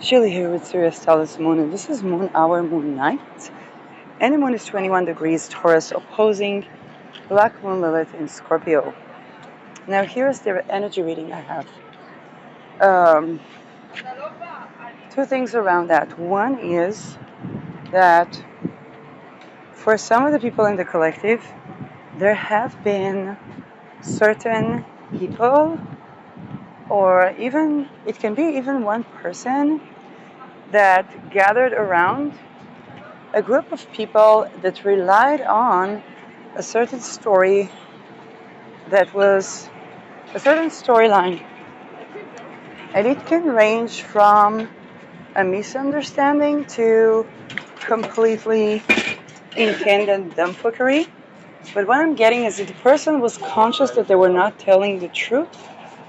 Shili here with Sirius Taurus Moon, and this is Moon Hour, Moon Night. And the moon is 21 degrees Taurus, opposing Black Moon Lilith in Scorpio. Now, here's the energy reading I have. Two things around that. One is that for some of the people in the collective, there have been certain people, or even, it can be even one person, that gathered around a group of people that relied on a certain story that was a certain storyline. And it can range from a misunderstanding to completely intended dumbfuckery. But what I'm getting is that the person was conscious that they were not telling the truth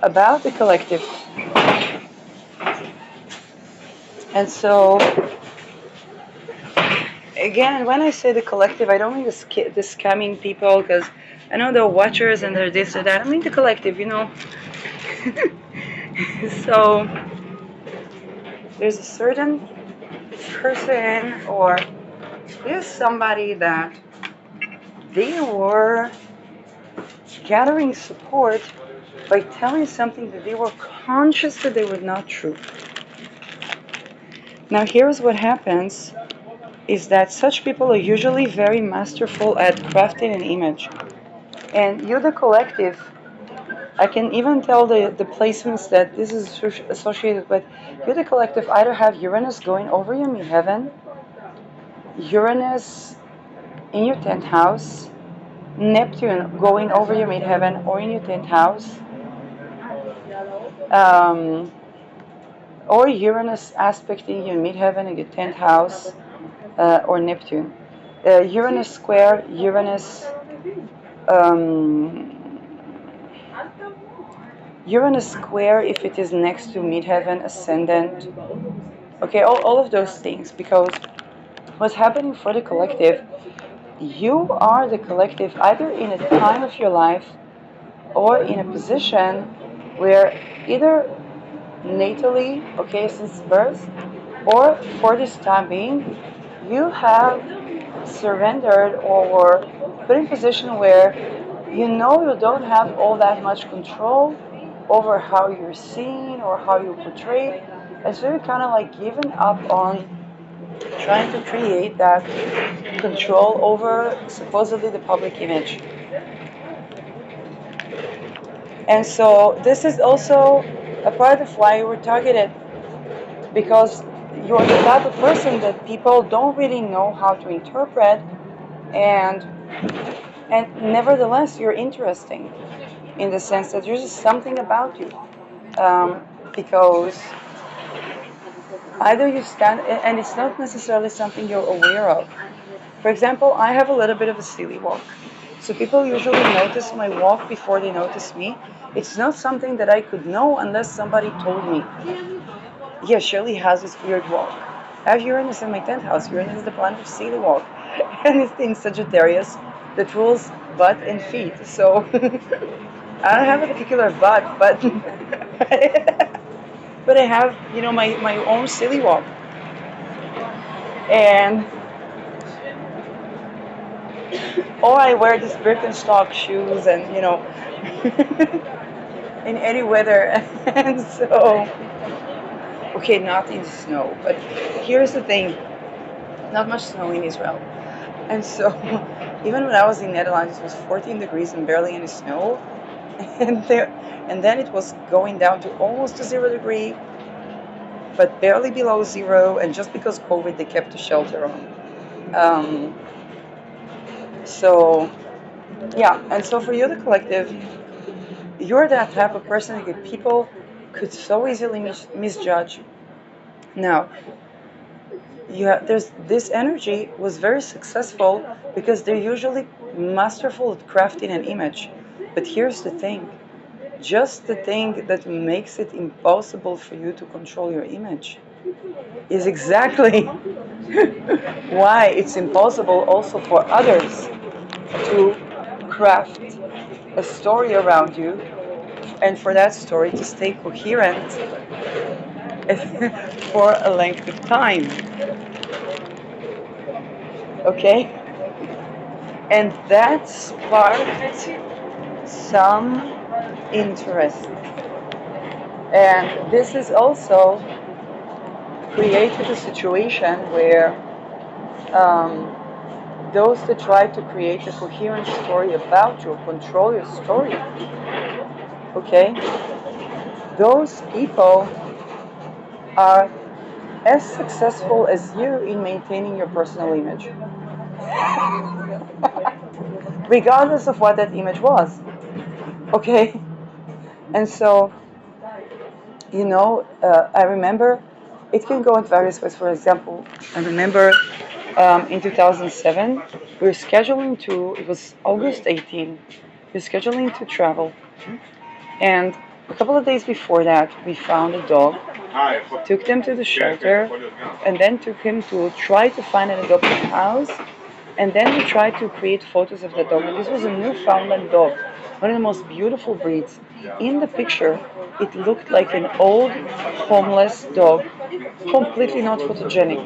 about the collective. And so, again, when I say the collective, I don't mean the scamming people, because I know they're watchers and they're this or that. I mean the collective, you know. So, there's a certain person, or there's somebody that they were gathering support by telling something that they were conscious that they were not true. Now, here's what happens is that such people are usually very masterful at crafting an image. And you, the collective, I can even tell the placements that this is associated with. You, the collective, either have Uranus going over your midheaven, Uranus in your 10th house, Neptune going over your midheaven or in your 10th house, um, or Uranus aspecting your midheaven in your 10th house, or Neptune. Uranus square, um, Uranus square if it is next to midheaven, ascendant. Okay, all of those things, because what's happening for the collective, you are the collective either in a time of your life or in a position where either natally, okay, since birth, or for this time being, you have surrendered or were put in a position where you know you don't have all that much control over how you're seen or how you're portrayed, and so you're kind of like giving up on trying to create that control over supposedly the public image. And so this is also a part of why you were targeted, because you're the type of person that people don't really know how to interpret, and nevertheless you're interesting in the sense that there's just something about you, because either you stand, and it's not necessarily something you're aware of. For example, I have a little bit of a silly walk. So people usually notice my walk before they notice me. It's not something that I could know unless somebody told me. Yeah, Shirley has this weird walk. I have Uranus in my 10th house. Uranus is the planet of silly walk. And it's in Sagittarius that rules butt and feet. So I don't have a particular butt, but but I have, my own silly walk. And or I wear these Birkenstock shoes and, in any weather. And so, okay, not in snow, but here's the thing, not much snow in Israel. And so, even when I was in Netherlands, it was 14 degrees and barely any snow. And then it was going down to almost a 0 degree, but barely below zero. And just because COVID, they kept the shelter on. So, yeah, and so for you, the collective, you're that type of person that people could so easily misjudge. Now, there's this energy was very successful because they're usually masterful at crafting an image. But here's the thing, just the thing that makes it impossible for you to control your image is exactly why it's impossible also for others to craft a story around you, and for that story to stay coherent for a length of time. Okay? And that sparked some interest. And this has also created a situation where those that try to create a coherent story about you, control your story, okay, those people are as successful as you in maintaining your personal image, regardless of what that image was, okay? And so, I remember it can go in various ways. For example, I remember in 2007, we were scheduling it was August 18, we were scheduling to travel. And a couple of days before that, we found a dog, took them to the shelter, and then took him to try to find an adopted house. And then we tried to create photos of the dog. And this was a Newfoundland dog, one of the most beautiful breeds. In the picture, it looked like an old homeless dog, completely not photogenic.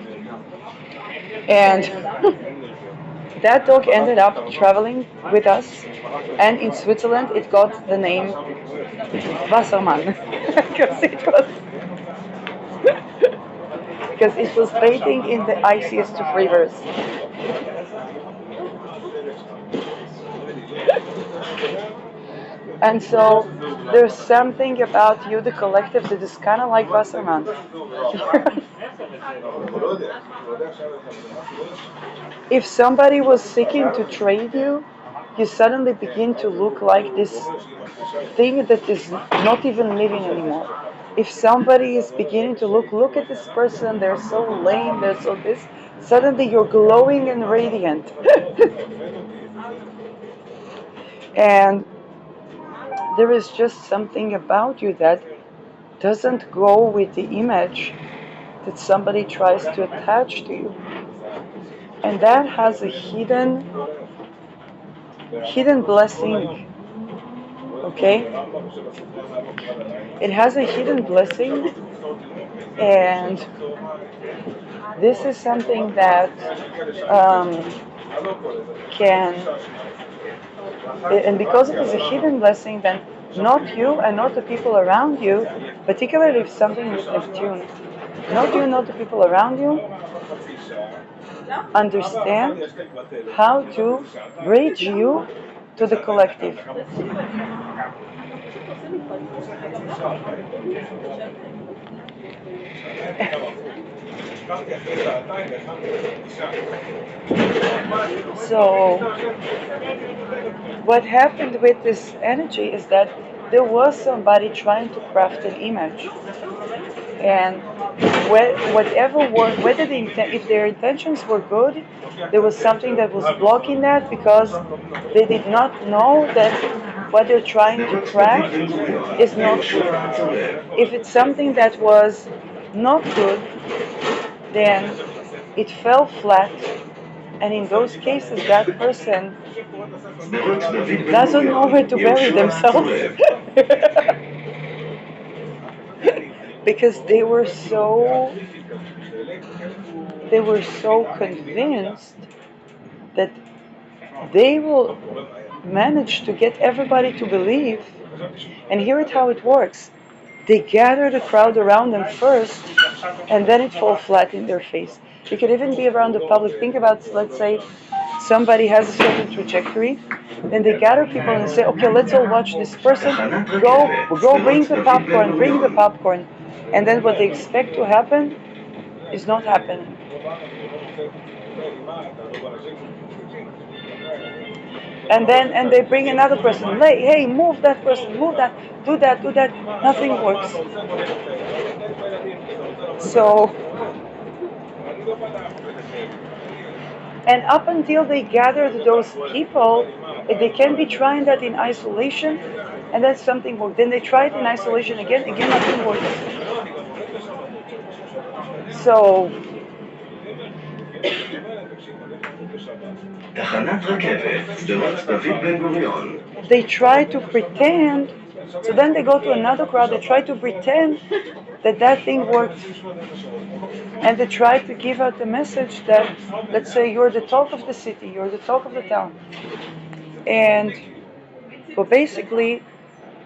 And that dog ended up traveling with us, and in Switzerland it got the name Wassermann because it was bathing in the iciest of rivers. And so there's something about you, the collective, that is kind of like Wasserman. If somebody was seeking to trade you, you suddenly begin to look like this thing that is not even living anymore. If somebody is beginning to look at this person, they're so lame, they're so this, suddenly you're glowing and radiant. And there is just something about you that doesn't go with the image that somebody tries to attach to you. And that has a hidden blessing. Okay? It has a hidden blessing, and this is something that can, and because it is a hidden blessing, then not you and not the people around you, particularly if something with Neptune, not you, not the people around you, understand how to bridge you to the collective. So, what happened with this energy is that there was somebody trying to craft an image, and whether if their intentions were good, there was something that was blocking that because they did not know that what they're trying to craft is not good. If it's something that was not good, then it fell flat, and in those cases that person doesn't know where to bury themselves. Because they were so convinced that they will manage to get everybody to believe. And here is how it works. They gather the crowd around them first, and then it falls flat in their face. It could even be around the public. Think about, let's say, somebody has a certain trajectory, then they gather people and say, okay, let's all watch this person. Go, bring the popcorn. And then what they expect to happen is not happening. And they bring another person. Hey, move that person, move that, do that. Nothing works. So, and up until they gathered those people, they can be trying that in isolation, and then something works. Then they try it in isolation again nothing works. So, they try to pretend So then they go to another crowd, they try to pretend that that thing worked. And they try to give out the message that, let's say, you're the talk of the city, you're the talk of the town. And well, basically,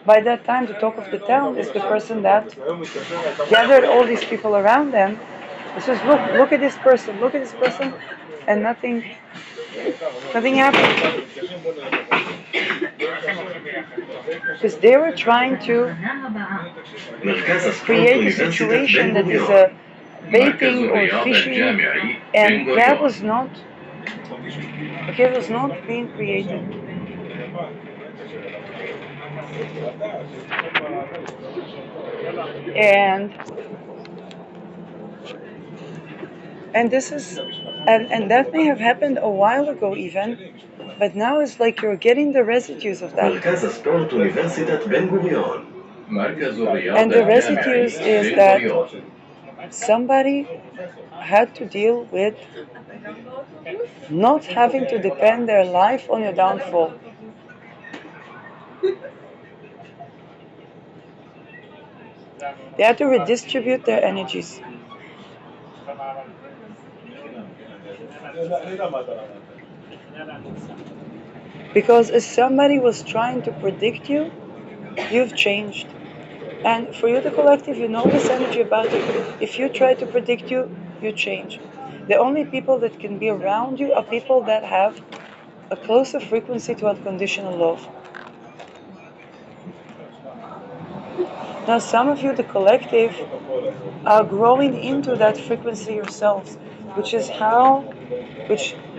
by that time, the talk of the town is the person that gathered all these people around them. It says, look at this person, look at this person, and nothing happened. Because they were trying to create a situation that is a baiting or fishing, and that was not being created. And this is and that may have happened a while ago even, but now it's like you're getting the residues of that. And the residues is that somebody had to deal with not having to depend their life on your downfall. They had to redistribute their energies. Because if somebody was trying to predict you, you've changed. And for you, the collective, you know this energy about you. If you try to predict you, you change. The only people that can be around you are people that have a closer frequency to unconditional love. Now, some of you, the collective, are growing into that frequency yourselves, which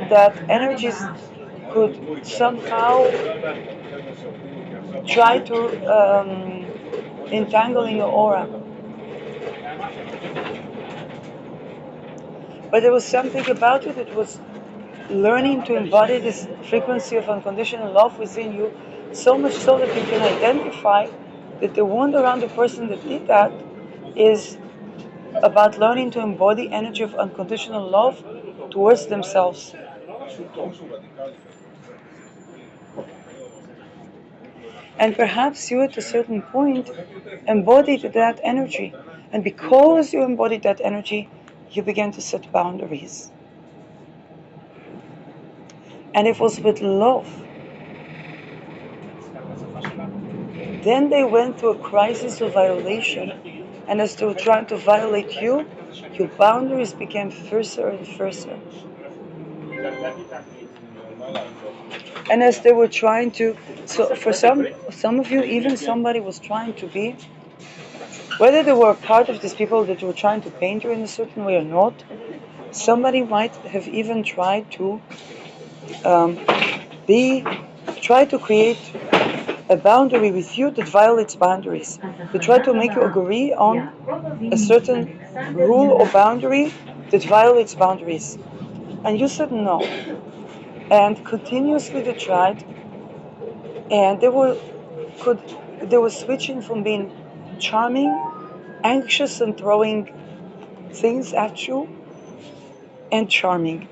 that energies could somehow try to entangle in your aura. But there was something about it that was learning to embody this frequency of unconditional love within you, so much so that you can identify that the wound around the person that did that is about learning to embody energy of unconditional love towards themselves. And perhaps you at a certain point embodied that energy. And because you embodied that energy, you began to set boundaries. And it was with love. Then they went through a crisis of violation. And as they were trying to violate you, your boundaries became fiercer and fiercer. And as they were trying to, so for some of you, even somebody was trying to be, whether they were part of these people that were trying to paint you in a certain way or not, somebody might have even tried to try to create a boundary with you that violates boundaries. They try to make you agree on a certain rule or boundary that violates boundaries. And you said no. And continuously they tried, and they were switching from being charming, anxious and throwing things at you, and charming.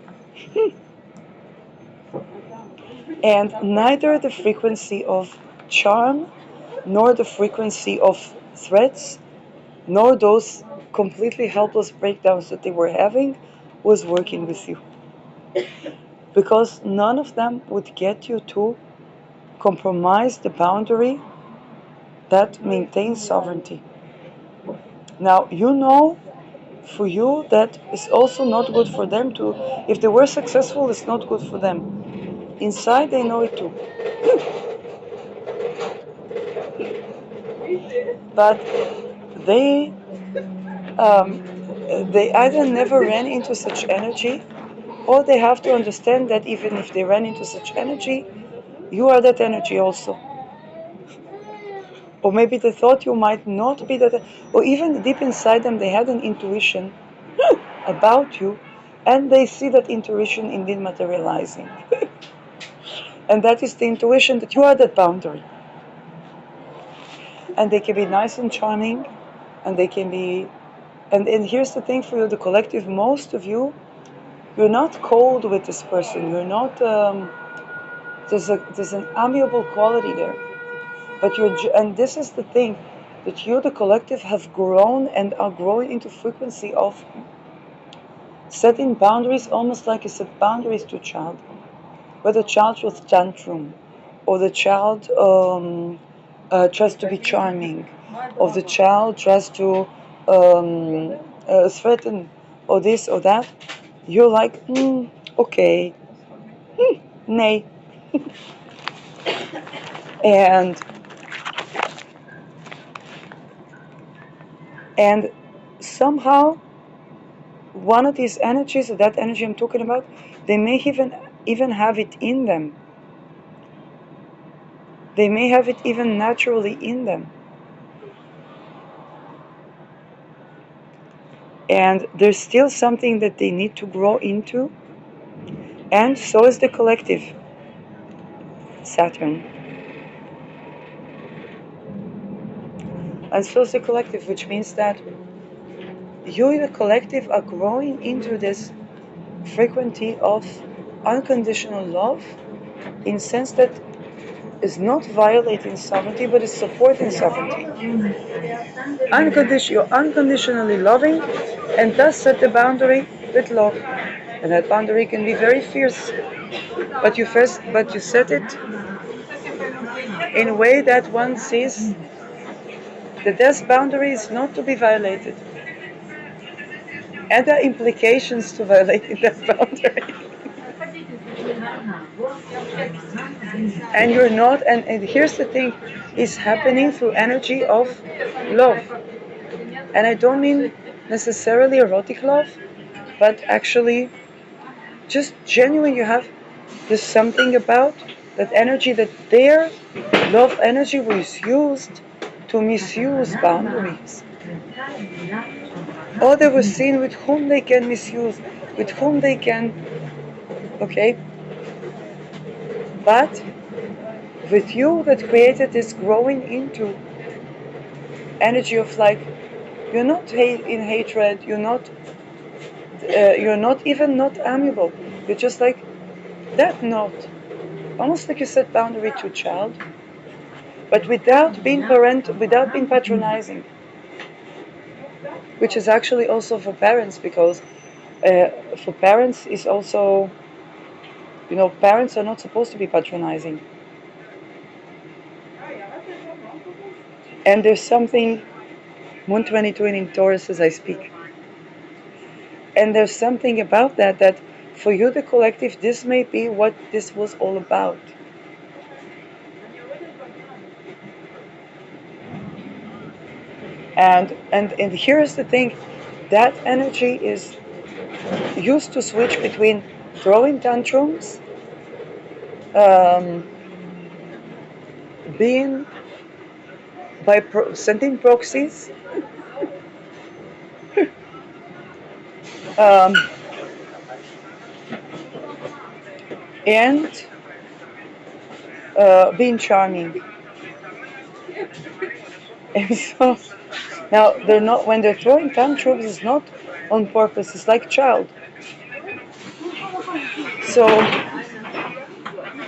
And neither the frequency of charm, nor the frequency of threats, nor those completely helpless breakdowns that they were having was working with you. Because none of them would get you to compromise the boundary that maintains sovereignty. Now, you know, for you, that is also not good for them too. If they were successful, it's not good for them. Inside, they know it too. But they either never ran into such energy, or they have to understand that even if they ran into such energy, you are that energy also. Or maybe they thought you might not be that, or even deep inside them they had an intuition about you, and they see that intuition indeed materializing. And that is the intuition that you are that boundary. And they can be nice and charming, and they can be, and here's the thing for you, the collective, most of you, you're not cold with this person. You're not, there's an amiable quality there. But and this is the thing, that you, the collective, have grown and are growing into frequency of setting boundaries, almost like you set boundaries to a child. Whether the child with tantrum, or the child tries to be charming, or the child tries to threaten, or this or that, you're like, okay, nay. and and somehow one of these energies, that energy I'm talking about, they may even have it in them. They may have it even naturally in them. And there's still something that they need to grow into, and so is the collective, Saturn. And so is the collective, which means that you and the collective are growing into this frequency of unconditional love, in sense that is not violating sovereignty, but is supporting sovereignty. You're unconditionally loving, and thus set the boundary with love. And that boundary can be very fierce, but you set it in a way that one sees that this boundary is not to be violated. And there are implications to violating that boundary. And you're not, and here's the thing, it's happening through energy of love. And I don't mean necessarily erotic love, but actually just genuine. You have, there's something about that energy, that their love energy was used to misuse boundaries. Or they were seen with whom they can misuse, with whom they can, okay? But with you, that created this growing into energy of like, you're not in hatred, you're not even not amiable. You're just like that note. Almost like you set boundary to a child, but without being without being patronizing. Which is actually also for parents, because for parents is also, parents are not supposed to be patronizing. And there's something, Moon 22 in Taurus as I speak. And there's something about that for you, the collective, this may be what this was all about. And here's the thing, that energy is used to switch between throwing tantrums, being by sending proxies, and being charming. And so now they're not, when they're throwing tantrums, it's not on purpose. It's like child. So,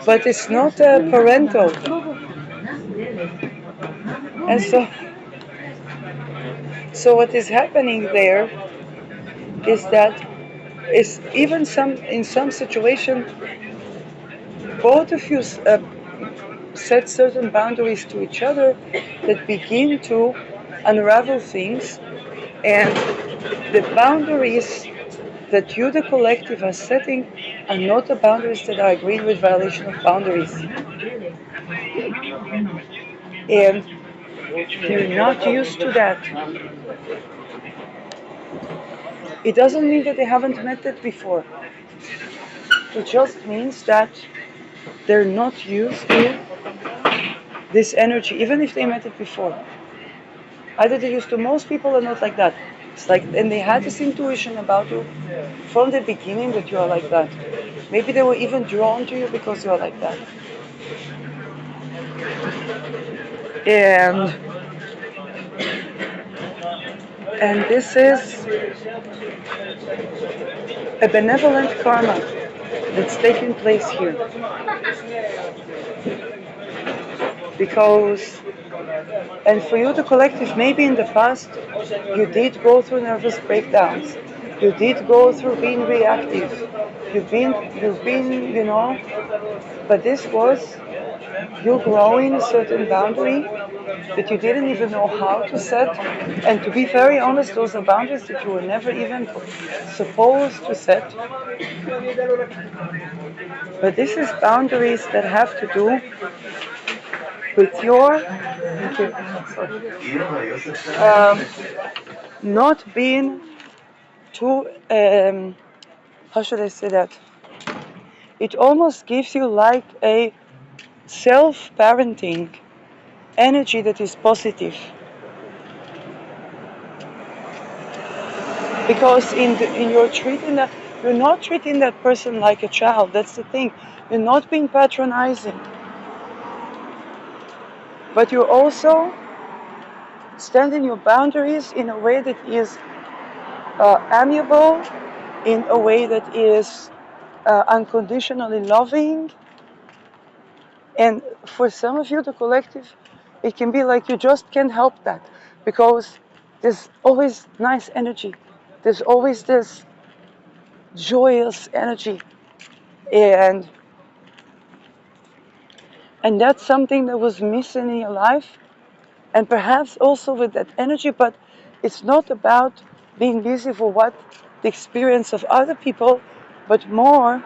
but it's not parental. And so what is happening there is that is even in some situation, both of you set certain boundaries to each other that begin to unravel things, and the boundaries that you, the collective, are setting are not the boundaries that are agreed with violation of boundaries. And they're not used to that. It doesn't mean that they haven't met it before. It just means that they're not used to this energy, even if they met it before. Either they're used to, most people are not like that. It's like, and they had this intuition about you from the beginning that you are like that. Maybe they were even drawn to you because you are like that. And this is a benevolent karma that's taking place here. because, and for you, the collective, maybe in the past you did go through nervous breakdowns, you did go through being reactive, you've been, but this was you growing a certain boundary that you didn't even know how to set. And to be very honest, those are boundaries that you were never even supposed to set. But this is boundaries that have to do with your, thank you, not being too, how should I say that? It almost gives you like a self-parenting energy that is positive. Because in your treating that, you're not treating that person like a child. That's the thing. You're not being patronizing, but you're also standing your boundaries in a way that is amiable, in a way that is unconditionally loving. And for some of you, the collective, it can be like you just can't help that because there's always nice energy. There's always this joyous energy. And that's something that was missing in your life. And perhaps also with that energy, but it's not about being busy for what the experience of other people, but more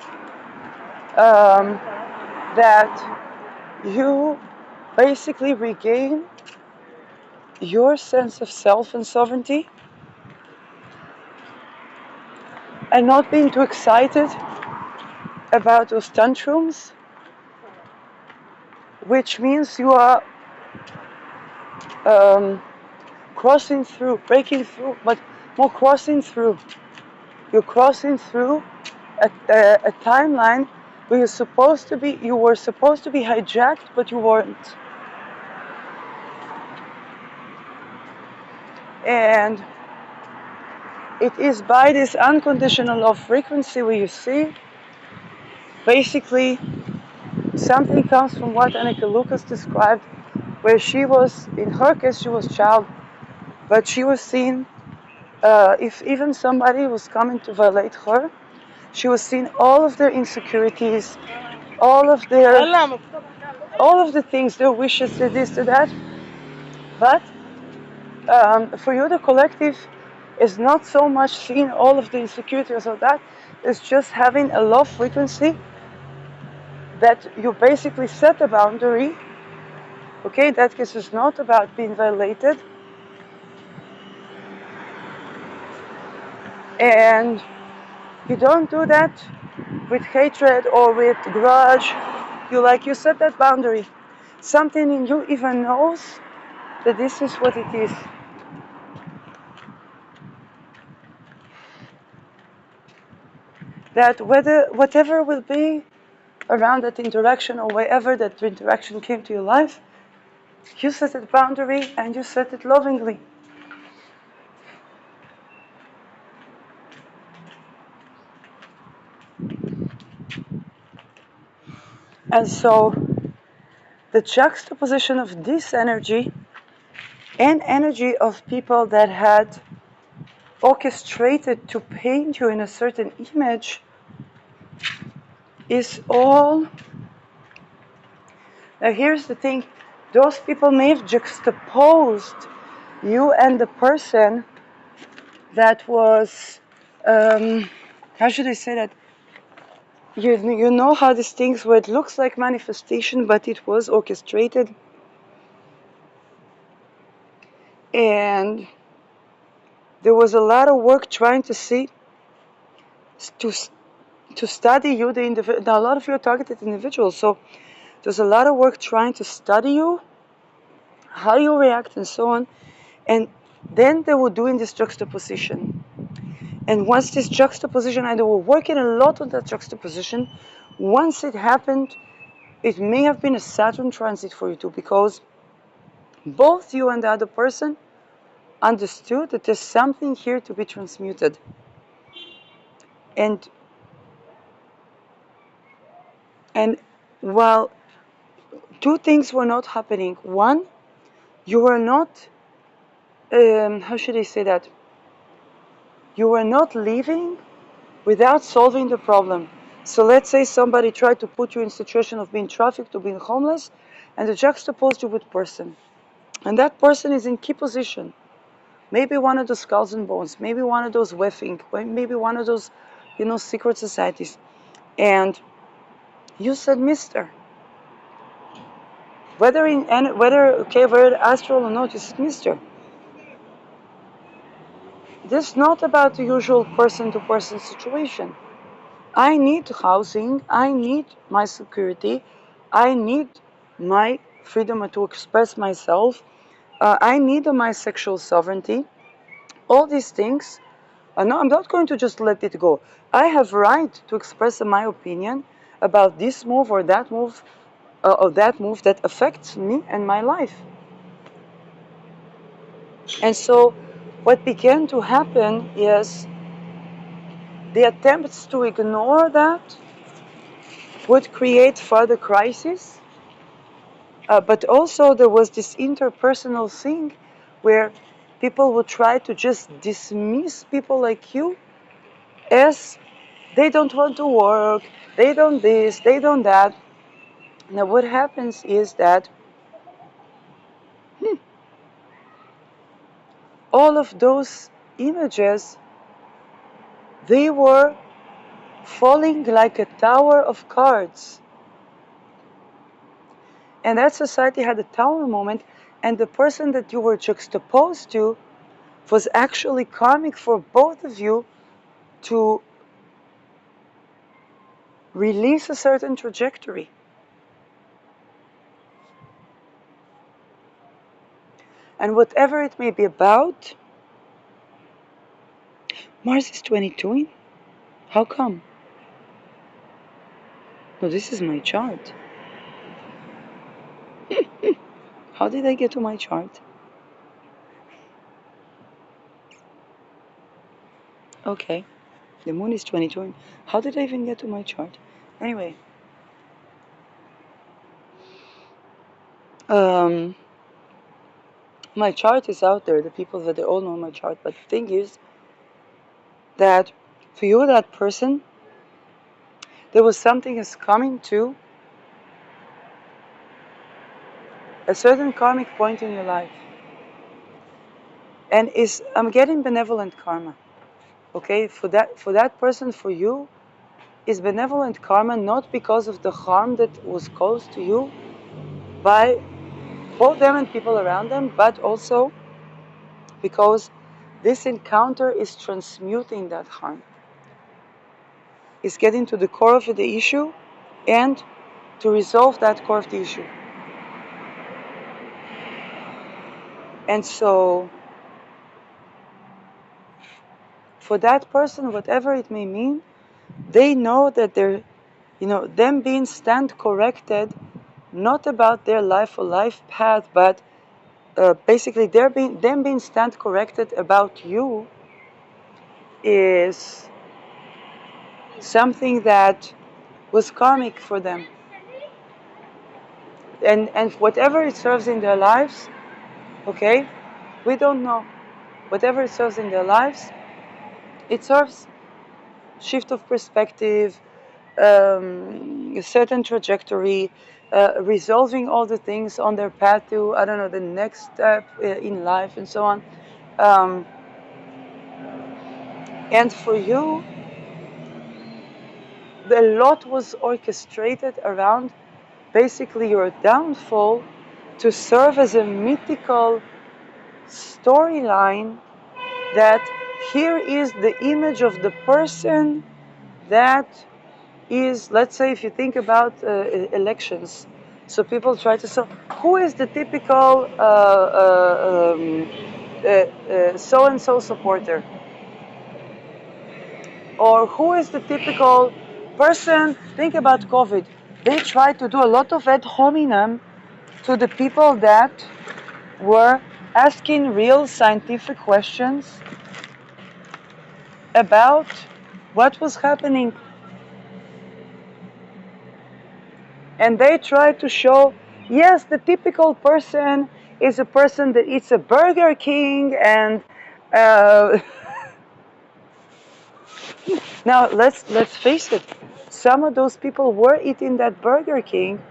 that you basically regain your sense of self and sovereignty and not being too excited about those tantrums, which means you are crossing through, breaking through, but more crossing through. You're crossing through a timeline where you were supposed to be hijacked, but you weren't. And it is by this unconditional love frequency where you see, basically, something comes from what Annika Lucas described, where she was, in her case, she was child, but she was seen, if even somebody was coming to violate her, she was seeing all of their insecurities, all of the things, their wishes, their this, their that. But for you, the collective is not so much seeing all of the insecurities of that. It's just having a love frequency that you basically set a boundary. Okay, that case is not about being violated. And you don't do that with hatred or with grudge. You set that boundary. Something in you even knows that this is what it is. That whatever will be around that interaction or wherever that interaction came to your life, you set that boundary and you set it lovingly. And so the juxtaposition of this energy and energy of people that had orchestrated to paint you in a certain image is all. Now here's the thing, those people may have juxtaposed you and the person that was, how should I say that? You know how these things where it looks like manifestation, but it was orchestrated. And there was a lot of work trying to see, to study you, the individual. Now a lot of you are targeted individuals, so there's a lot of work trying to study you, how you react and so on. And then they were doing this juxtaposition. And once this juxtaposition, and they were working a lot on that juxtaposition, once it happened, it may have been a Saturn transit for you too, because both you and the other person understood that there's something here to be transmuted. And while two things were not happening. One, you were not, how should I say that? You were not living without solving the problem. So let's say somebody tried to put you in a situation of being trafficked or being homeless, and they juxtaposed you with person. And that person is in key position. Maybe one of those skulls and bones, maybe one of those weffing, maybe one of those, secret societies. And you said, Mister. Whether astral or not, you said, Mister. This is not about the usual person-to-person situation. I need housing, I need my security, I need my freedom to express myself, I need my sexual sovereignty. All these things, no, I'm not going to just let it go. I have right to express my opinion about this move or that move, that affects me and my life. And so what began to happen is the attempts to ignore that would create further crisis. But also there was this interpersonal thing where people would try to just dismiss people like you as they don't want to work, they don't this, they don't that. Now what happens is that all of those images, they were falling like a tower of cards. And that society had a tower moment, and the person that you were juxtaposed to was actually karmic for both of you to release a certain trajectory. And whatever it may be about, Mars is 22. How come? No, this is my chart. How did I get to my chart? Okay, the moon is 22. How did I even get to my chart? Anyway, my chart is out there. The people that they all know my chart. But the thing is that for you, that person, there was something is coming to a certain karmic point in your life. And I'm getting benevolent karma. Okay, for that person, for you, is benevolent karma not because of the harm that was caused to you by both them and people around them, but also because this encounter is transmuting that harm. It's getting to the core of the issue and to resolve that core of the issue. And so, for that person, whatever it may mean, they know that they're, them being stand corrected, not about their life or life path, but basically them being stand corrected about you is something that was karmic for them. And whatever it serves in their lives, okay, we don't know. Whatever it serves in their lives, it serves shift of perspective, a certain trajectory, resolving all the things on their path to, I don't know, the next step in life and so on. And for you, a lot was orchestrated around basically your downfall to serve as a mythical storyline that here is the image of the person that is, let's say, if you think about elections, so people try to say, who is the typical so-and-so supporter? Or who is the typical person? Think about COVID. They tried to do a lot of ad hominem to the people that were asking real scientific questions about what was happening. And they tried to show Yes, the typical person is a person that eats a Burger King and now let's face it. Some of those people were eating that Burger King,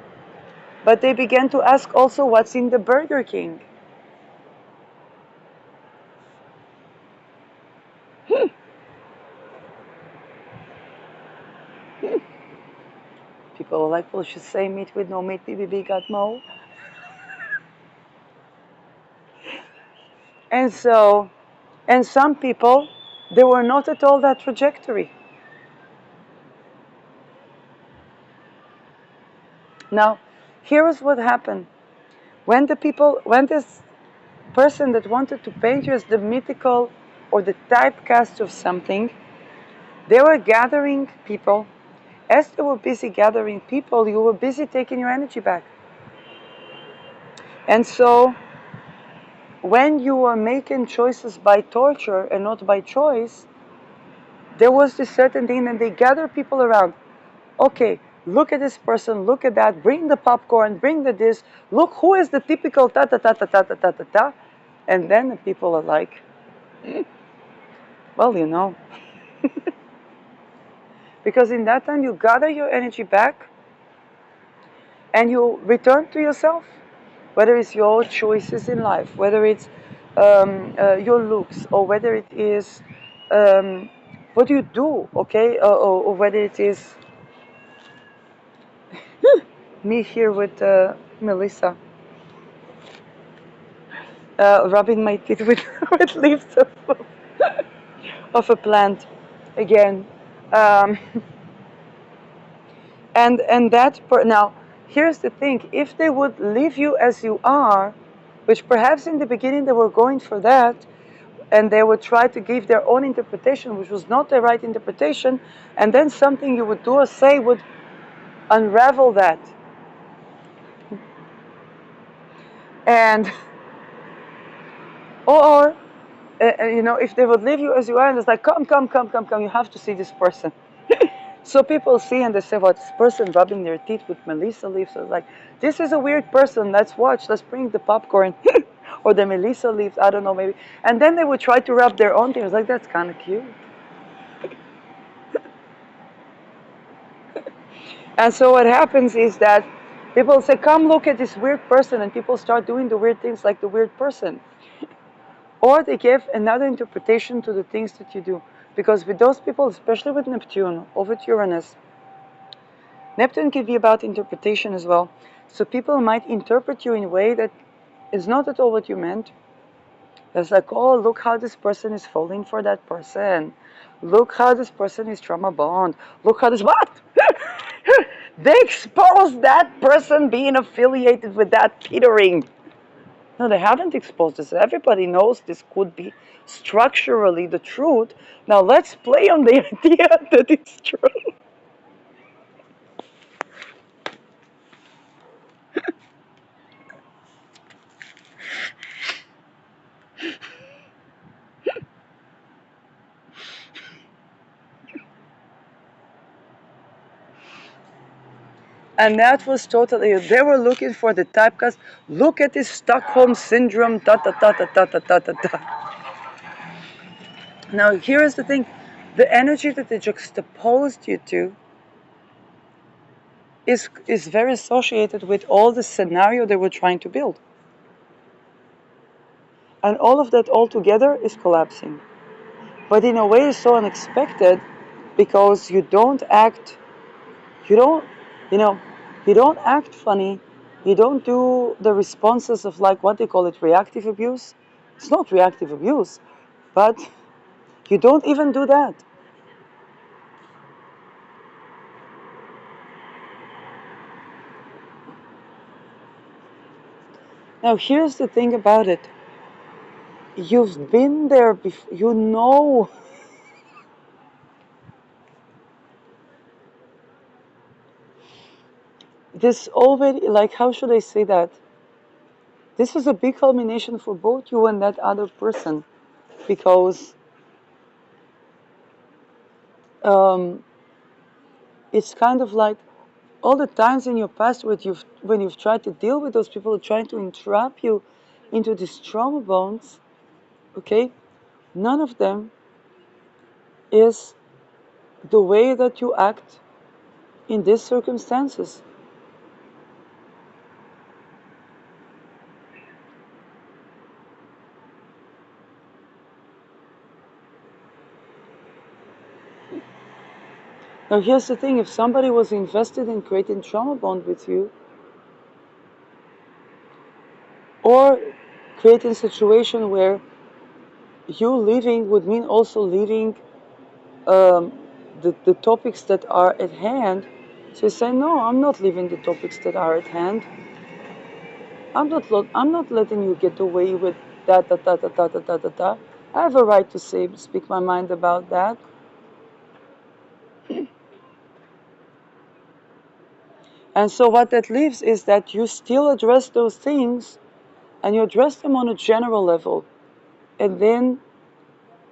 but they began to ask also what's in the Burger King. People are like, well, she say meat with no meat, BBB got mo. And so, and some people, they were not at all that trajectory. Now, here is what happened. When this person that wanted to paint you as the mythical or the typecast of something, they were gathering people. As they were busy gathering people, you were busy taking your energy back. And so, when you were making choices by torture and not by choice, there was this certain thing, and they gather people around. Okay, look at this person, look at that, bring the popcorn, bring the this, look who is the typical ta ta ta ta ta ta ta ta ta. And then the people are like, well, you know. Because in that time you gather your energy back and you return to yourself, whether it's your choices in life, whether it's your looks, or whether it is what you do, okay, or whether it is me here with Melissa, rubbing my teeth with, with leaves of a plant again. Um, and now here's the thing, if they would leave you as you are, which perhaps in the beginning they were going for that, and they would try to give their own interpretation which was not the right interpretation, and then something you would do or say would unravel that. And or if they would leave you as you are and it's like, come, you have to see this person. So people see and they say, well, this person rubbing their teeth with Melissa leaves. So it's like, this is a weird person. Let's watch. Let's bring the popcorn. Or the Melissa leaves. I don't know, maybe. And then they would try to rub their own teeth. It's like, that's kind of cute. And so what happens is that people say, come look at this weird person. And people start doing the weird things like the weird person. Or they give another interpretation to the things that you do. Because with those people, especially with Neptune or with Uranus, Neptune can be about interpretation as well. So people might interpret you in a way that is not at all what you meant. It's like, oh, look how this person is falling for that person. Look how this person is trauma bond. Look how this, what? They exposed that person being affiliated with that teetering. No, they haven't exposed this. Everybody knows this could be structurally the truth. Now let's play on the idea that it's true. And that was totally, they were looking for the typecast. Look at this Stockholm syndrome, ta ta ta ta ta ta ta ta ta. Now, here is the thing, the energy that they juxtaposed you to is very associated with all the scenario they were trying to build. And all of that all together is collapsing. But in a way, it's so unexpected because you don't act, you don't, you know, you don't act funny. You don't do the responses of like what they call it, reactive abuse. It's not reactive abuse, but you don't even do that. Now, here's the thing about it. You've been there before, you know. This already, like, how should I say that? This was a big culmination for both you and that other person because um, it's kind of like all the times in your past when you've tried to deal with those people who are trying to entrap you into these trauma bonds, okay, none of them is the way that you act in these circumstances. Now here's the thing, if somebody was invested in creating trauma bond with you, or creating a situation where you leaving would mean also leaving the topics that are at hand. So you say, no, I'm not leaving the topics that are at hand. I'm not letting you get away with that, that, that, that, that, that, that, that, that. I have a right to speak my mind about that. And so what that leaves is that you still address those things, and you address them on a general level. And then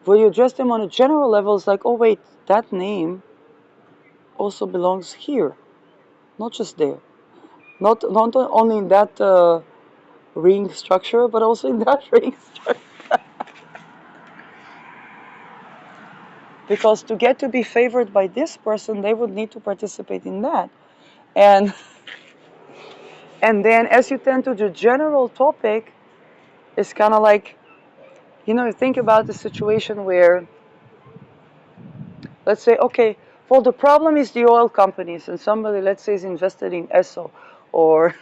when you address them on a general level, it's like, oh wait, that name also belongs here, not just there. Not only in that ring structure, but also in that ring structure. Because to get to be favored by this person, they would need to participate in that. And and then as you tend to the general topic, it's kind of like, think about the situation where, let's say, okay, well, the problem is the oil companies, and somebody, let's say, is invested in Esso, or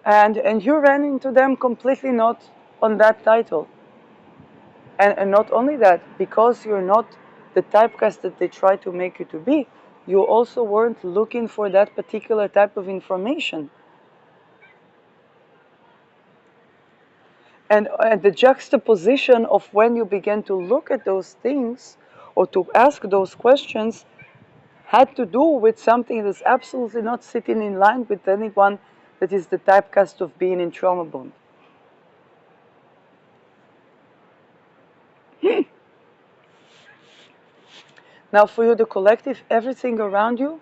and you ran into them completely not on that title. And not only that, because you're not the typecast that they try to make you to be, you also weren't looking for that particular type of information. And the juxtaposition of when you began to look at those things or to ask those questions had to do with something that's absolutely not sitting in line with anyone that is the typecast of being in trauma bond. Now, for you, the collective, everything around you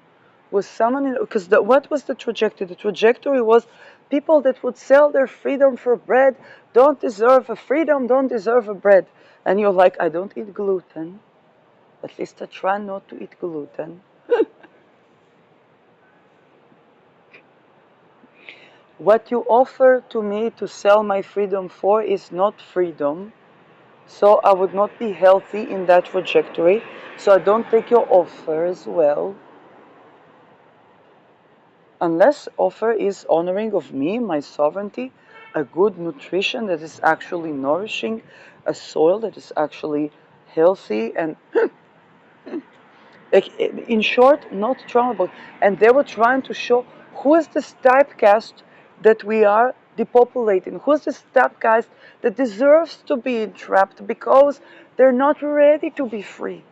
was someone, because what was the trajectory? The trajectory was people that would sell their freedom for bread don't deserve a freedom, don't deserve a bread. And you're like, I don't eat gluten. At least I try not to eat gluten. What you offer to me to sell my freedom for is not freedom. So I would not be healthy in that trajectory. So I don't take your offer as well. Unless offer is honoring of me, my sovereignty, a good nutrition that is actually nourishing, a soil that is actually healthy, and in short, not traumable. And they were trying to show who is this typecast that we are depopulating, who's this typecast that deserves to be entrapped because they're not ready to be free.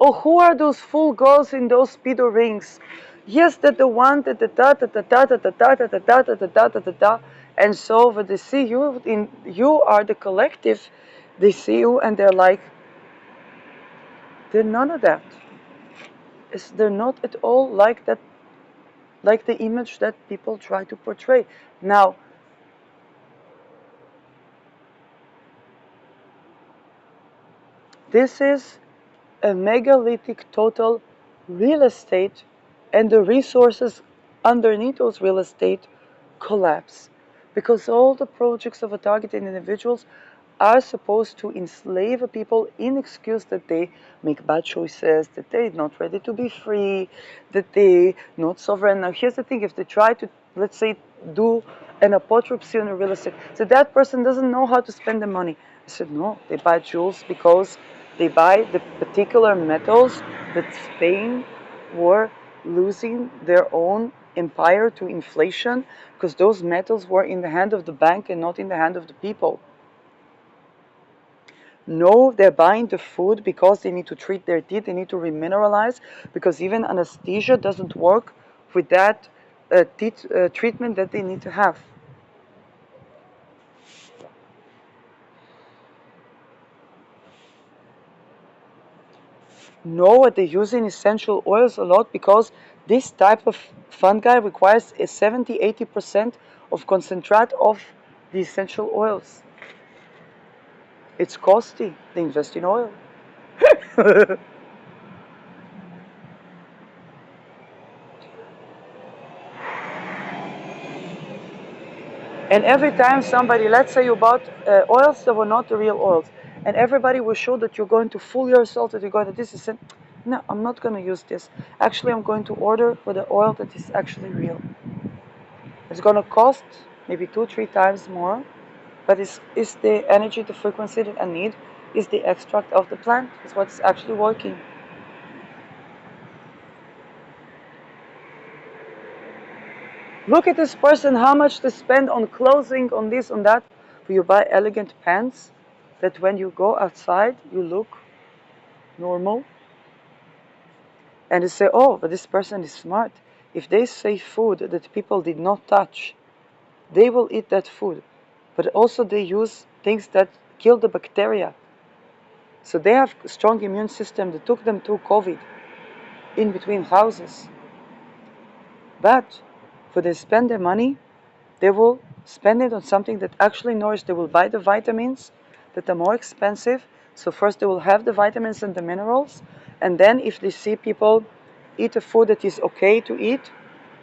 Oh, who are those fool girls in those speedo rings? Yes, that the one that the da da da da da da da da da da da da da da da da. And so when they see you you are the collective, they see you and they're like, they're none of that. They're not at all like that, like the image that people try to portray. Now, this is a megalithic total real estate, and the resources underneath those real estate collapse, because all the projects of a targeted individuals are supposed to enslave a people in excuse that they make bad choices, that they're not ready to be free, that they're not sovereign. Now here's the thing, if they try to, let's say, do an apotropsy on a real estate, so that person doesn't know how to spend the money. I said, no, they buy jewels because they buy the particular metals that Spain were losing their own empire to inflation, because those metals were in the hand of the bank and not in the hand of the people. No, they're buying the food because they need to treat their teeth, they need to remineralize, because even anesthesia doesn't work with that teeth treatment that they need to have. No, they use in essential oils a lot because this type of fungi requires a 70-80% of concentrate of the essential oils. It's costly. They invest in oil. And every time somebody, let's say you bought oils that were not the real oils, and everybody was sure that you're going to fool yourself, that you're going to this is it. No, I'm not going to use this. Actually, I'm going to order for the oil that is actually real. It's going to cost maybe 2-3 times more, but is the energy, the frequency that I need, is the extract of the plant. Is what's actually working. Look at this person, how much they spend on clothing, on this, on that. You buy elegant pants that when you go outside, you look normal. And they say, oh, but this person is smart. If they say food that people did not touch, they will eat that food. But also they use things that kill the bacteria. So they have a strong immune system that took them through COVID in between houses. But for they spend their money, they will spend it on something that actually nourishes. They will buy the vitamins that are more expensive. So first they will have the vitamins and the minerals. And then if they see people eat a food that is okay to eat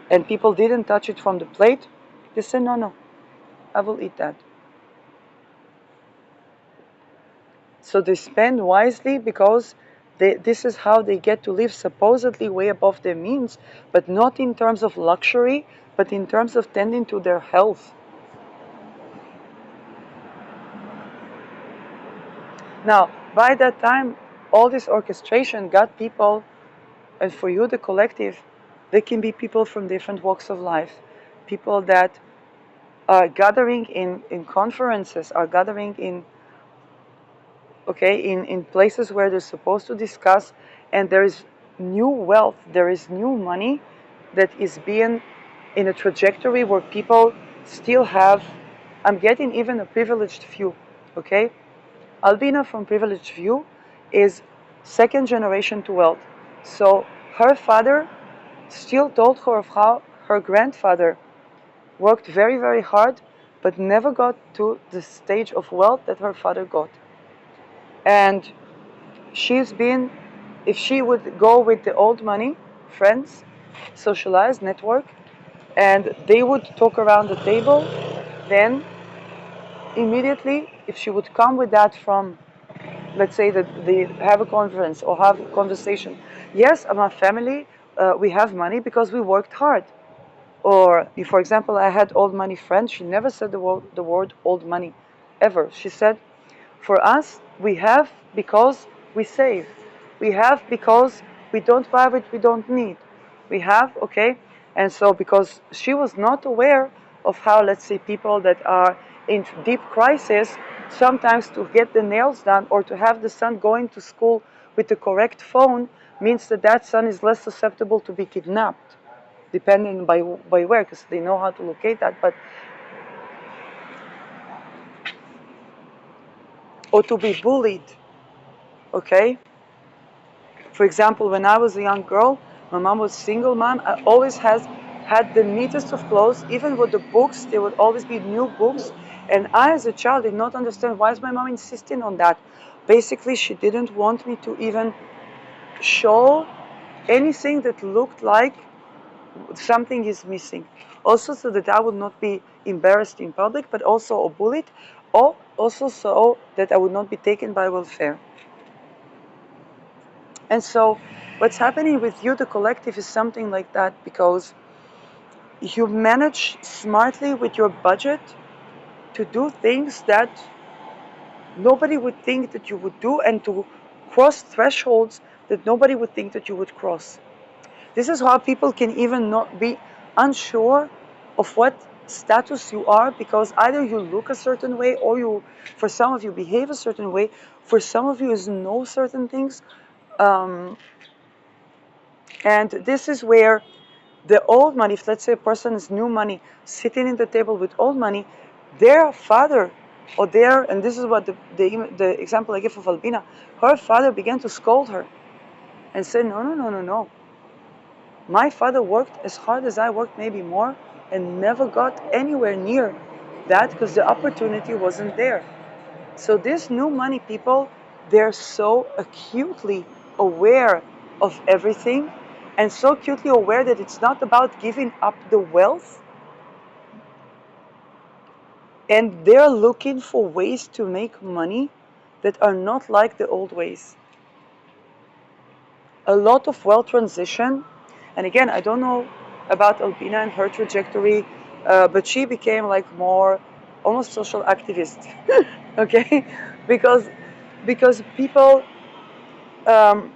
and people didn't touch it from the plate, they say, no, I will eat that. So they spend wisely because this is how they get to live supposedly way above their means, but not in terms of luxury, but in terms of tending to their health. Now, by that time, all this orchestration got people, and for you, the collective, they can be people from different walks of life, people that are gathering in conferences, are gathering in places where they're supposed to discuss, and there is new wealth, there is new money that is being in a trajectory where people still have, I'm getting even a privileged view, okay? Albina from privileged view is second generation to wealth. So her father still told her of how her grandfather worked very, very hard, but never got to the stage of wealth that her father got. And she's been, if she would go with the old money, friends, socialize, network, and they would talk around the table, then immediately, if she would come with that from, let's say that they have a conference or have a conversation, yes, I'm a family, we have money because we worked hard. Or, for example, I had old money friends, she never said the word old money, ever. She said, for us, we have because we save. We have because we don't buy what we don't need. We have, okay? And so because she was not aware of how, let's say, people that are in deep crisis, sometimes to get the nails done or to have the son going to school with the correct phone means that that son is less susceptible to be kidnapped, depending by where, because they know how to locate that. But or to be bullied, okay? For example, when I was a young girl, my mom was a single mom. I always had the neatest of clothes. Even with the books, there would always be new books. And I, as a child, did not understand why is my mom insisting on that. Basically, she didn't want me to even show anything that looked like something is missing. Also, so that I would not be embarrassed in public, but also bullied, or also so that I would not be taken by welfare. And so what's happening with you, the collective, is something like that, because you manage smartly with your budget to do things that nobody would think that you would do, and to cross thresholds that nobody would think that you would cross. This is how people can even not be unsure of what status you are, because either you look a certain way, or you, for some of you, behave a certain way. For some of you, is know certain things. And this is where the old money, if let's say a person is new money, sitting in the table with old money, their father, or their, and this is what the example I give of Albina, her father began to scold her. and say, no, no, no, no, no. My father worked as hard as I worked, maybe more, and never got anywhere near that because the opportunity wasn't there. So these new money people, they're so acutely aware of everything and so acutely aware that it's not about giving up the wealth, and they're looking for ways to make money that are not like the old ways. A lot of wealth transition, and again, I don't know about Albina and her trajectory, but she became like more almost social activist, okay? because because people um,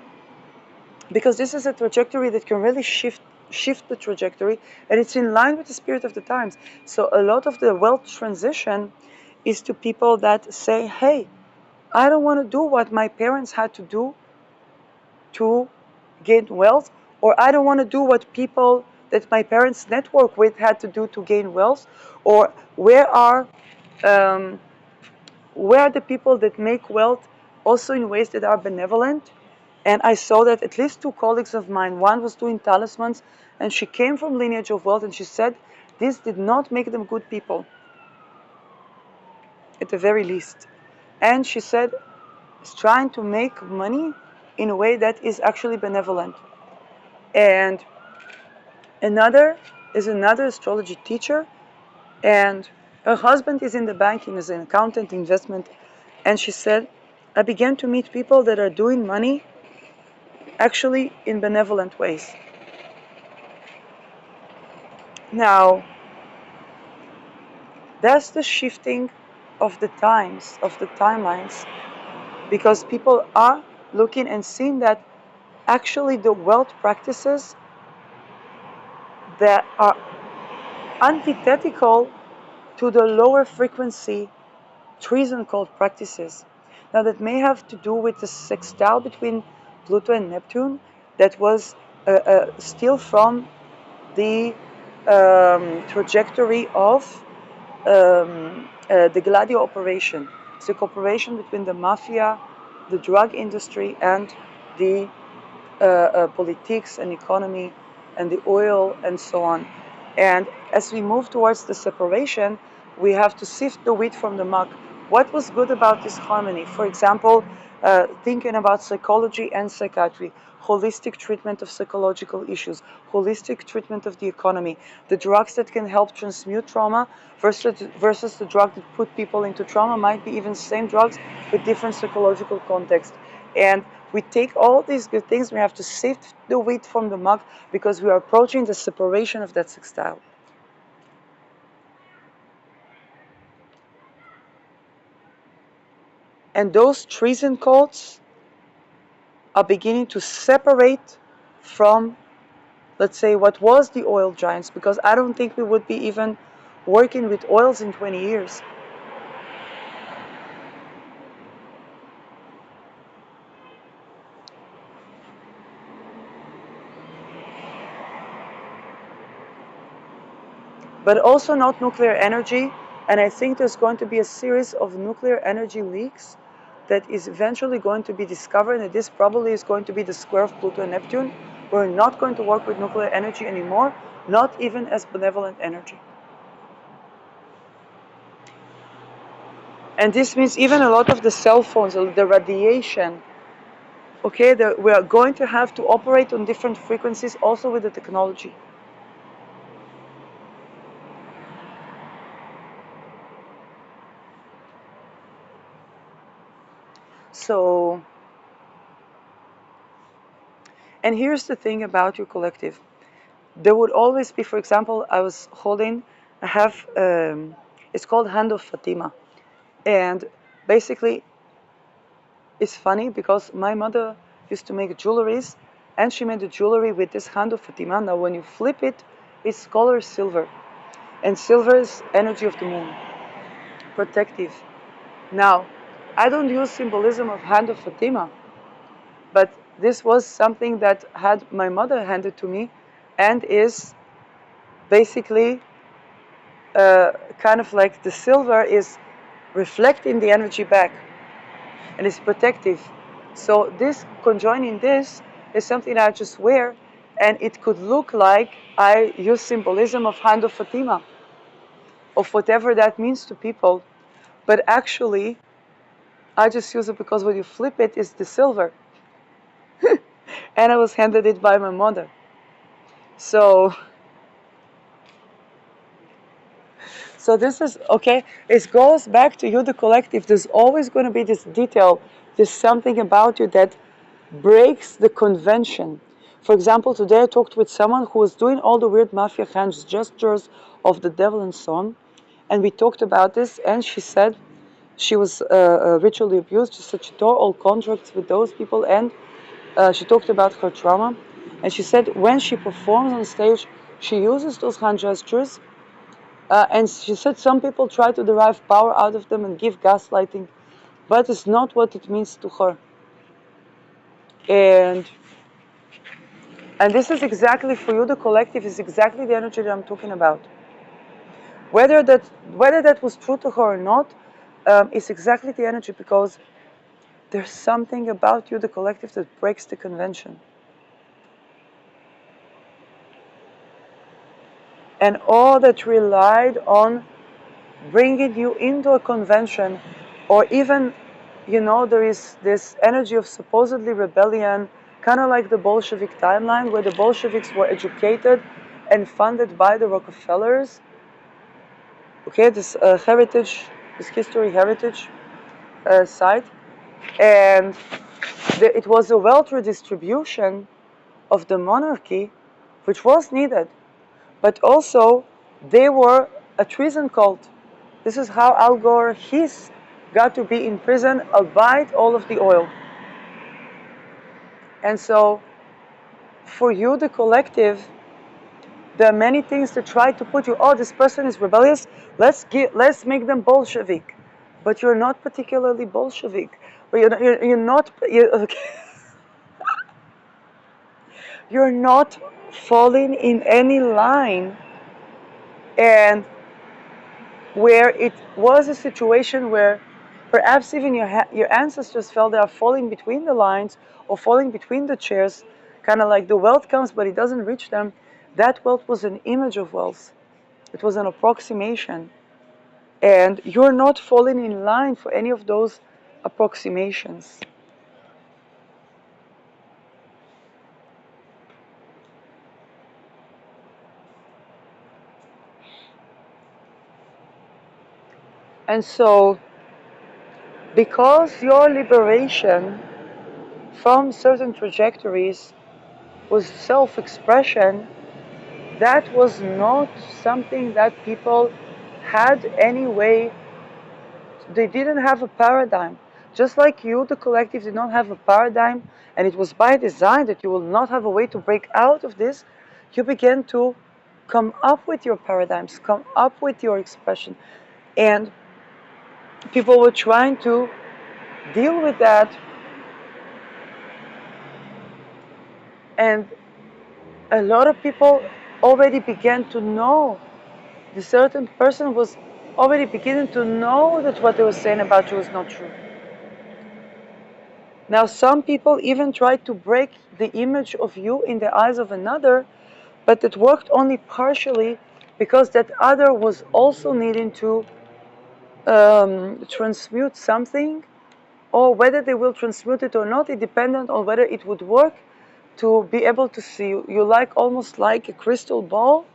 because this is a trajectory that can really shift the trajectory, and it's in line with the spirit of the times. So a lot of the wealth transition is to people that say, hey, I don't want to do what my parents had to do to gain wealth, or I don't want to do what people that my parents network with had to do to gain wealth, or um, where are the people that make wealth also in ways that are benevolent. And I saw that at least two colleagues of mine, one was doing talismans, and she came from lineage of wealth, and she said this did not make them good people, at the very least. And she said it's trying to make money in a way that is actually benevolent. And another is another astrology teacher, and her husband is in the banking as an accountant, investment. And she said, I began to meet people that are doing money actually in benevolent ways. Now, that's the shifting of the times, of the timelines, because people are looking and seeing that actually the wealth practices that are antithetical to the lower frequency treason cult practices. Now, that may have to do with the sextile between Pluto and Neptune that was still from the trajectory of the Gladio operation. It's a cooperation between the mafia, the drug industry, and the politics and economy and the oil and so on. And as we move towards the separation, we have to sift the wheat from the muck. What was good about this harmony? For example, thinking about psychology and psychiatry, holistic treatment of psychological issues, holistic treatment of the economy, the drugs that can help transmute trauma versus the drug that put people into trauma might be even same drugs with different psychological context. And we take all these good things, we have to sift the wheat from the muck because we are approaching the separation of that sextile. And those treason cults are beginning to separate from, let's say, what was the oil giants, because I don't think we would be even working with oils in 20 years. But also not nuclear energy. And I think there's going to be a series of nuclear energy leaks that is eventually going to be discovered, and this probably is going to be the square of Pluto and Neptune. We're not going to work with nuclear energy anymore, not even as benevolent energy. And this means even a lot of the cell phones, the radiation, okay, we are going to have to operate on different frequencies also with the technology. So, and here's the thing about your collective. There would always be, for example, I have, it's called Hand of Fatima. And basically, it's funny because my mother used to make jewelries, and she made the jewelry with this Hand of Fatima. Now, when you flip it, it's color silver. And silver is energy of the moon, protective. Now, I don't use symbolism of Hand of Fatima, but this was something that had my mother handed to me, and is basically kind of like the silver is reflecting the energy back, and it's protective. So this conjoining this is something that I just wear, and it could look like I use symbolism of Hand of Fatima, of whatever that means to people, but actually I just use it because when you flip it, it's the silver. And I was handed it by my mother. So this is, okay, it goes back to you, the collective. There's always going to be this detail, there's something about you that breaks the convention. For example, today I talked with someone who was doing all the weird mafia hands gestures of the devil and so on, and we talked about this, and she said she was ritually abused. She said she tore all contracts with those people, and she talked about her trauma, and she said when she performs on stage, she uses those hand gestures, and she said some people try to derive power out of them and give gaslighting, but it's not what it means to her. And this is exactly for you, the collective is exactly the energy that I'm talking about. Whether that was true to her or not, it's exactly the energy, because there's something about you, the collective, that breaks the convention. And all that relied on bringing you into a convention, or even, there is this energy of supposedly rebellion, kind of like the Bolshevik timeline, where the Bolsheviks were educated and funded by the Rockefellers. Okay, this heritage, this history heritage site, and it was a wealth redistribution of the monarchy, which was needed, but also they were a treason cult. This is how Al Gore, he's got to be in prison, albeit all of the oil. And so, for you, the collective, there are many things that try to put you, oh, this person is rebellious, let's make them Bolshevik. But you're not particularly Bolshevik. But you're not falling in any line, and where it was a situation where perhaps even your ancestors felt they are falling between the lines or falling between the chairs, kind of like the wealth comes but it doesn't reach them. That wealth was an image of wealth. It was an approximation. And you're not falling in line for any of those approximations. And so, because your liberation from certain trajectories was self-expression, that was not something that people had any way. They didn't have a paradigm. Just like you, the collective, did not have a paradigm, and it was by design that you will not have a way to break out of this. You began to come up with your paradigms, come up with your expression. And people were trying to deal with that. And a lot of people already began to know. The certain person was already beginning to know that what they were saying about you was not true. Now, some people even tried to break the image of you in the eyes of another, but it worked only partially, because that other was also needing to transmute something, or whether they will transmute it or not, it depended on whether it would work to be able to see you. You like almost like a crystal ball,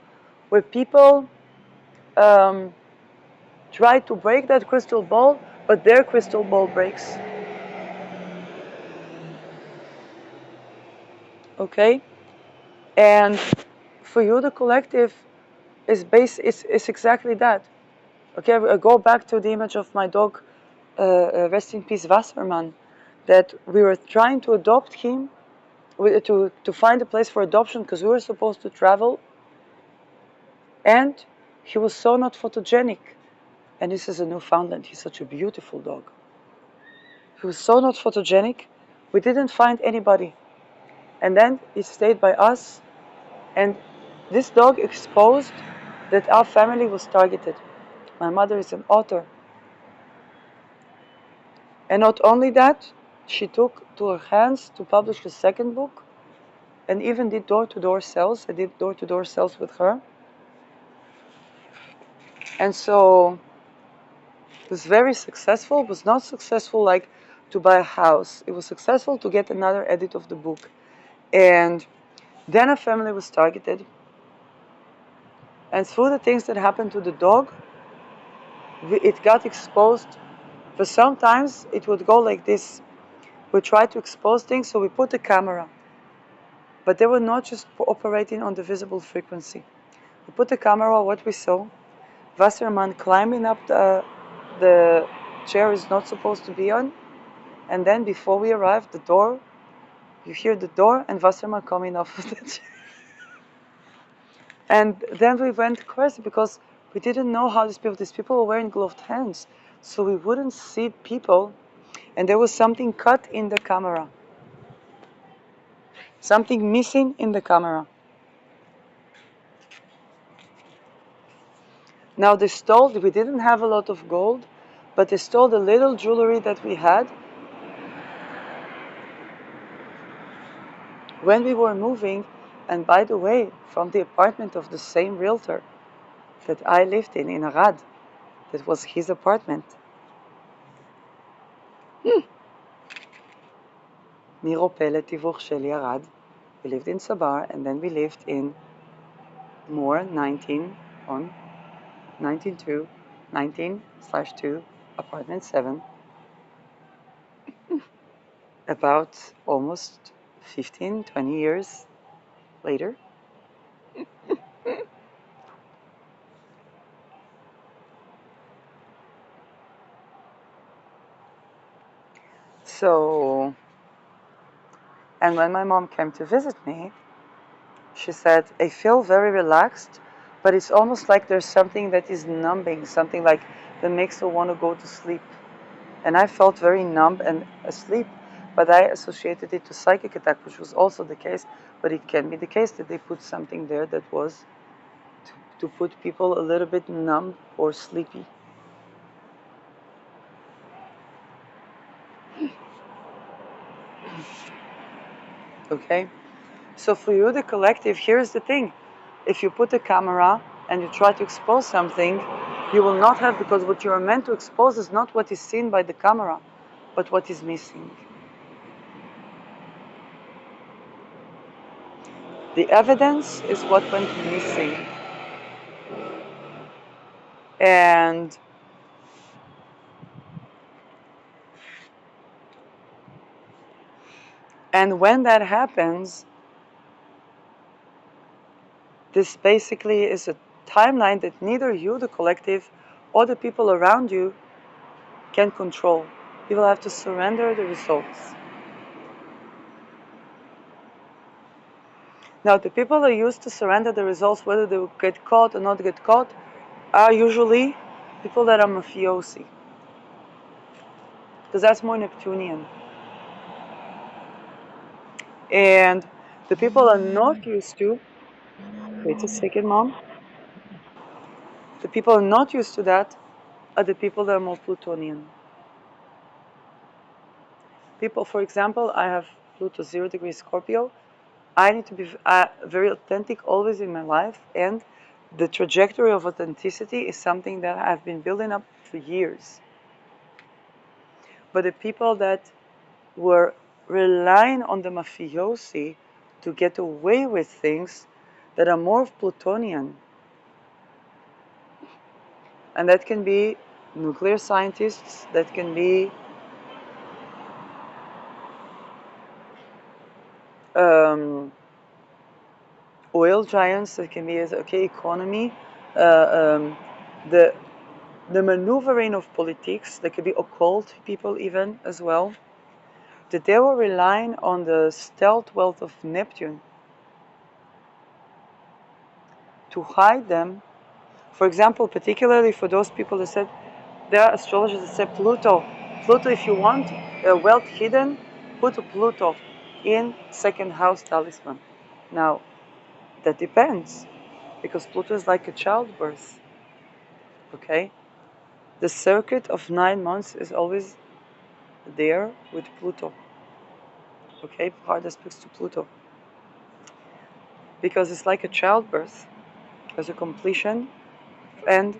where people try to break that crystal ball, but their crystal ball breaks. Okay? And for you, the collective is exactly that. Okay, I go back to the image of my dog, rest in peace, Wasserman, that we were trying to adopt him, to find a place for adoption, because we were supposed to travel, and he was so not photogenic. And this is a Newfoundland, he's such a beautiful dog. He was so not photogenic, we didn't find anybody. And then he stayed by us, and this dog exposed that our family was targeted. My mother is an author. And not only that, she took to her hands to publish the second book, and even did door-to-door sales. I did door-to-door sales with her. And so it was very successful. It was not successful like to buy a house. It was successful to get another edit of the book. And then a family was targeted. And through the things that happened to the dog, it got exposed. For sometimes it would go like this. We tried to expose things, so we put a camera. But they were not just operating on the visible frequency. We put the camera, what we saw, Wasserman climbing up the chair is not supposed to be on, and then before we arrived, the door, you hear the door and Wasserman coming off of the chair. And then we went crazy because we didn't know how these people were wearing gloved hands, so we wouldn't see people, and there was something cut in the camera. Something missing in the camera. Now they stole, we didn't have a lot of gold, but they stole the little jewelry that we had. When we were moving, and by the way, from the apartment of the same realtor that I lived in Arad, that was his apartment. מרופא לתיווך שלי Arad. We lived in Sabar, and then we lived in Moore 19 on 19/2, apartment 7. About almost 15, 20 years later. So, and when my mom came to visit me, she said, I feel very relaxed, but it's almost like there's something that is numbing, something like that makes her want to go to sleep. And I felt very numb and asleep, but I associated it to psychic attack, which was also the case, but it can be the case that they put something there that was to put people a little bit numb or sleepy. Okay? So for you, the collective, here's the thing. If you put a camera and you try to expose something, you will not have, because what you are meant to expose is not what is seen by the camera, but what is missing. The evidence is what went missing. And when that happens, this basically is a timeline that neither you, the collective, or the people around you can control. People have to surrender the results. Now, the people that used to surrender the results, whether they get caught or not get caught, are usually people that are mafiosi, because that's more Neptunian. And the people are not used to, wait a second, Mom. The people are not used to that are the people that are more Plutonian. People, for example, I have Pluto 0 degree Scorpio. I need to be very authentic always in my life, and the trajectory of authenticity is something that I've been building up for years. But the people that were relying on the mafiosi to get away with things that are more Plutonian, and that can be nuclear scientists, that can be oil giants, that can be economy, the maneuvering of politics, that could be occult people even as well, that they were relying on the stealth wealth of Neptune to hide them. For example, particularly for those people that said, there are astrologers that say Pluto, if you want wealth hidden, put a Pluto in second house talisman. Now, that depends, because Pluto is like a childbirth, okay? The circuit of 9 months is always there with Pluto, okay? Hard aspects to Pluto. because it's like a childbirth as a completion and